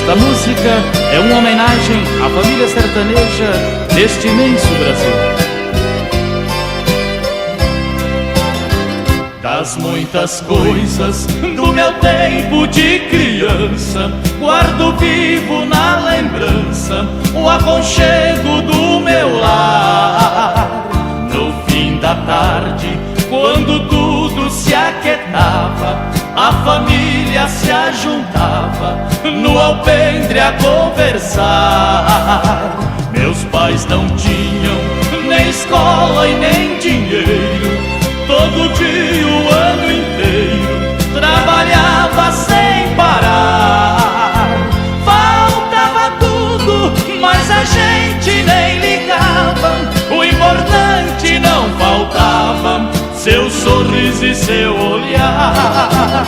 Esta música é uma homenagem à família sertaneja deste imenso Brasil. Das muitas coisas do meu tempo de criança, guardo vivo na lembrança o aconchego do meu lar. No fim da tarde, quando tudo se aquietava, a família se ajuntava no alpendre a conversar. Meus pais não tinham nem escola e nem dinheiro. Todo dia, o ano inteiro, trabalhava sem parar. Faltava tudo, mas a gente nem ligava. O importante não faltava, seu sorriso e seu olhar.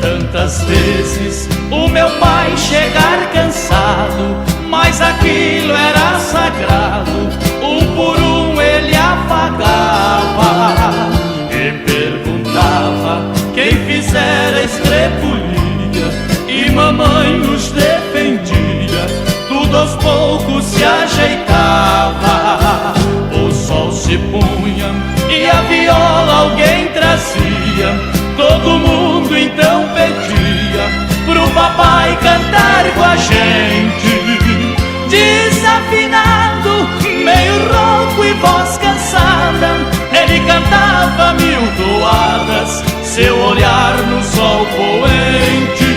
Tantas vezes o meu pai chegar cansado, mas aquilo era sagrado, um por um ele afagava e perguntava quem fizera estrepulia, e mamãe nos defendia, tudo aos poucos se ajeitava. O sol se punha e a viola alguém trazia, todo mundo então pedia pro papai cantar com a gente. Desafinado, meio rouco e voz cansada, ele cantava mil toadas, seu olhar no sol poente.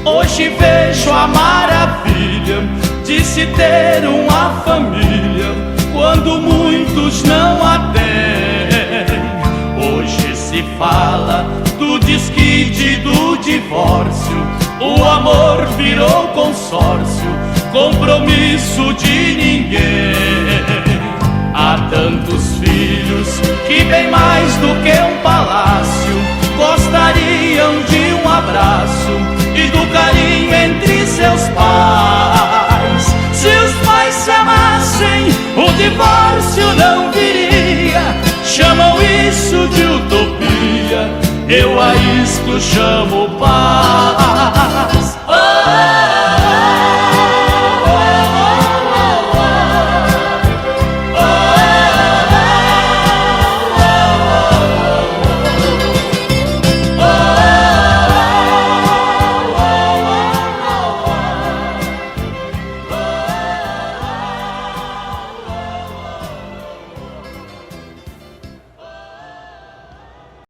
Hoje vejo a maravilha de se ter uma família quando muitos não a têm. Hoje se fala do desquite, do divórcio, o amor virou consórcio, compromisso de ninguém. Há tantos filhos que bem mais do que um palácio gostariam de um abraço e do carinho entre seus pais. Se os pais se amassem, o divórcio não viria. Chamam isso de utopia, eu a isto chamo paz.